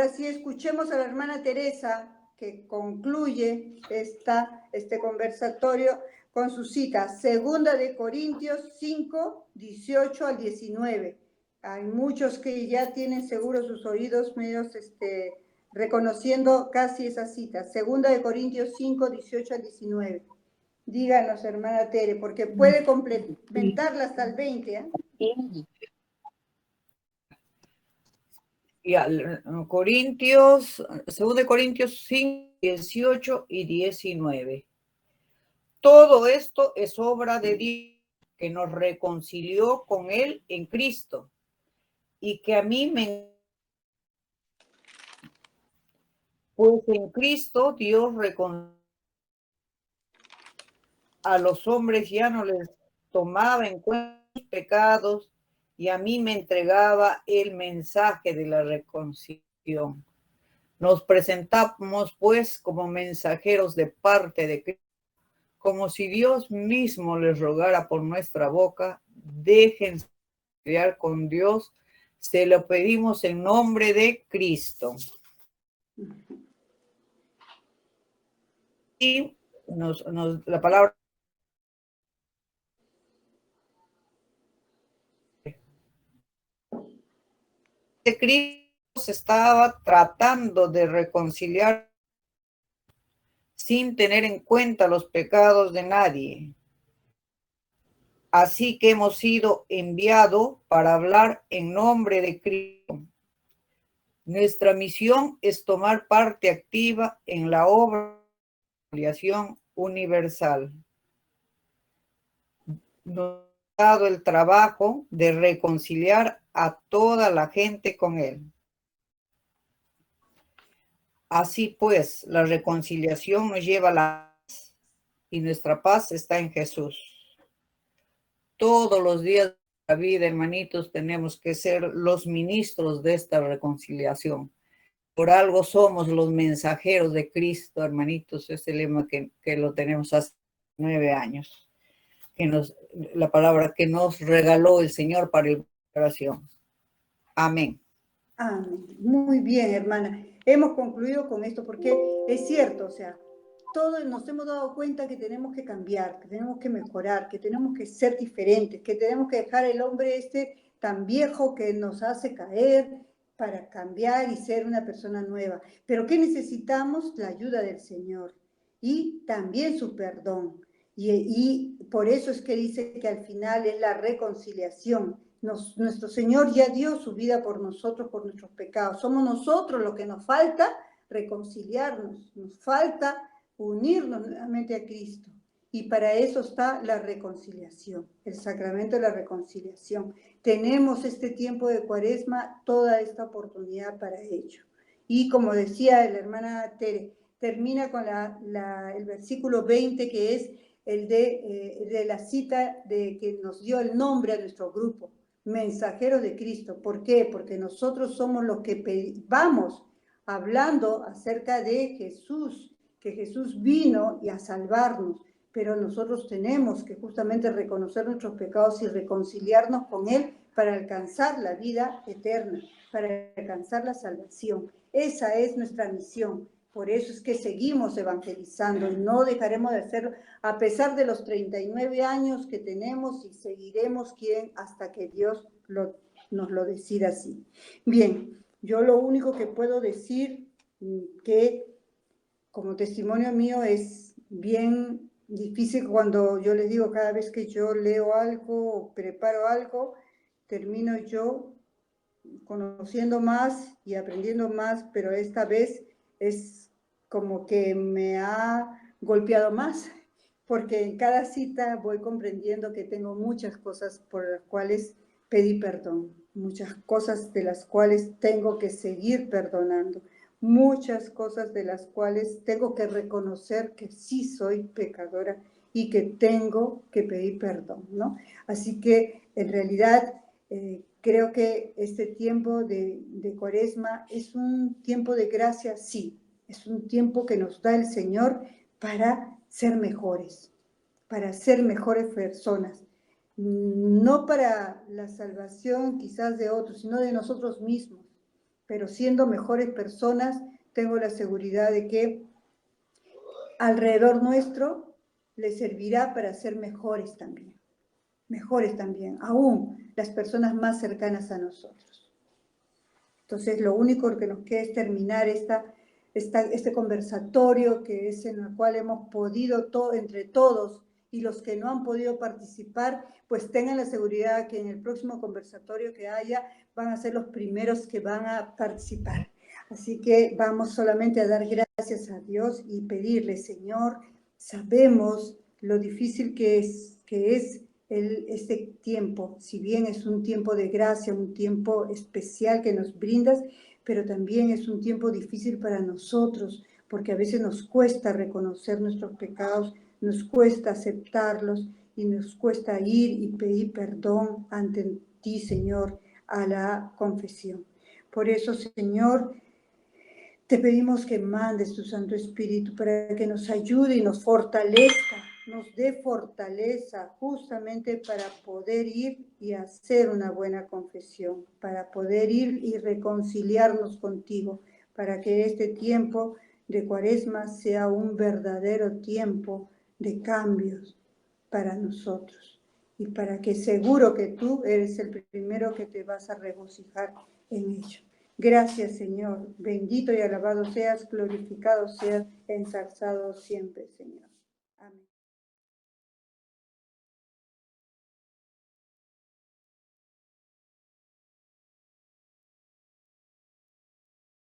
sí escuchemos a la hermana Teresa, que concluye este conversatorio con su cita, 2 de Corintios 5, 18 al 19. Hay muchos que ya tienen seguro sus oídos medios reconociendo casi esa cita, 2 de Corintios 5, 18 al 19. Díganos, hermana Tere, porque puede complementarla hasta el 20, ¿eh? Y al Corintios, 2 de Corintios 5, 18 y 19. Todo esto es obra de Dios, que nos reconcilió con Él en Cristo, y que a mí me... Pues en Cristo Dios reconcilió a los hombres, ya no les tomaba en cuenta sus pecados, y a mí me entregaba el mensaje de la reconciliación. Nos presentamos pues como mensajeros de parte de Cristo, como si Dios mismo les rogara por nuestra boca: déjense criar con Dios, se lo pedimos en nombre de Cristo. Y la palabra de Cristo se estaba tratando de reconciliar sin tener en cuenta los pecados de nadie. Así que hemos sido enviados para hablar en nombre de Cristo. Nuestra misión es tomar parte activa en la obra de reconciliación universal. Nos ha dado el trabajo de reconciliar a toda la gente con Él. Así pues, la reconciliación nos lleva a la paz, y nuestra paz está en Jesús. Todos los días de la vida, hermanitos, tenemos que ser los ministros de esta reconciliación. Por algo somos los mensajeros de Cristo, hermanitos. Es el lema que lo tenemos hace 9 años. La palabra que nos regaló el Señor para la oración. Amén. Amén. Muy bien, hermana. Hemos concluido con esto porque es cierto, o sea, todos nos hemos dado cuenta que tenemos que cambiar, que tenemos que mejorar, que tenemos que ser diferentes, que tenemos que dejar el hombre tan viejo que nos hace caer para cambiar y ser una persona nueva. Pero ¿qué necesitamos? La ayuda del Señor y también su perdón. Y por eso es que dice que al final es la reconciliación. Nuestro Señor ya dio su vida por nosotros, por nuestros pecados. Somos nosotros lo que nos falta reconciliarnos, nos falta unirnos nuevamente a Cristo. Y para eso está la reconciliación, el sacramento de la reconciliación. Tenemos este tiempo de Cuaresma, toda esta oportunidad para ello. Y como decía la hermana Tere, termina con el versículo 20, que es el de la cita que nos dio el nombre a nuestro grupo, mensajeros de Cristo. ¿Por qué? Porque nosotros somos los que vamos hablando acerca de Jesús, que Jesús vino y a salvarnos, pero nosotros tenemos que justamente reconocer nuestros pecados y reconciliarnos con Él para alcanzar la vida eterna, para alcanzar la salvación. Esa es nuestra misión. Por eso es que seguimos evangelizando y no dejaremos de hacerlo a pesar de los 39 años que tenemos, y seguiremos hasta que Dios nos lo decida así. Bien, yo lo único que puedo decir que como testimonio mío es bien difícil cuando yo les digo, cada vez que yo leo algo o preparo algo, termino yo conociendo más y aprendiendo más, pero esta vez es como que me ha golpeado más, porque en cada cita voy comprendiendo que tengo muchas cosas por las cuales pedí perdón, muchas cosas de las cuales tengo que seguir perdonando, muchas cosas de las cuales tengo que reconocer que sí soy pecadora y que tengo que pedir perdón, ¿no? Así que en realidad creo que este tiempo de Cuaresma es un tiempo de gracia, sí, es un tiempo que nos da el Señor para ser mejores personas, no para la salvación quizás de otros, sino de nosotros mismos, pero siendo mejores personas, tengo la seguridad de que alrededor nuestro les servirá para ser mejores también, aún las personas más cercanas a nosotros. Entonces, lo único que nos queda es terminar este conversatorio que es en el cual hemos podido entre todos, y los que no han podido participar, pues tengan la seguridad que en el próximo conversatorio que haya van a ser los primeros que van a participar. Así que vamos solamente a dar gracias a Dios y pedirle, Señor, sabemos lo difícil que es este tiempo, si bien es un tiempo de gracia, un tiempo especial que nos brindas, pero también es un tiempo difícil para nosotros, porque a veces nos cuesta reconocer nuestros pecados, nos cuesta aceptarlos y nos cuesta ir y pedir perdón ante ti, Señor, a la confesión. Por eso, Señor, te pedimos que mandes tu Santo Espíritu para que nos ayude y nos fortalezca, nos dé fortaleza justamente para poder ir y hacer una buena confesión, para poder ir y reconciliarnos contigo, para que este tiempo de Cuaresma sea un verdadero tiempo de cambios para nosotros y para que seguro que tú eres el primero que te vas a regocijar en ello. Gracias, Señor. Bendito y alabado seas, glorificado seas, ensalzado siempre, Señor. Amén.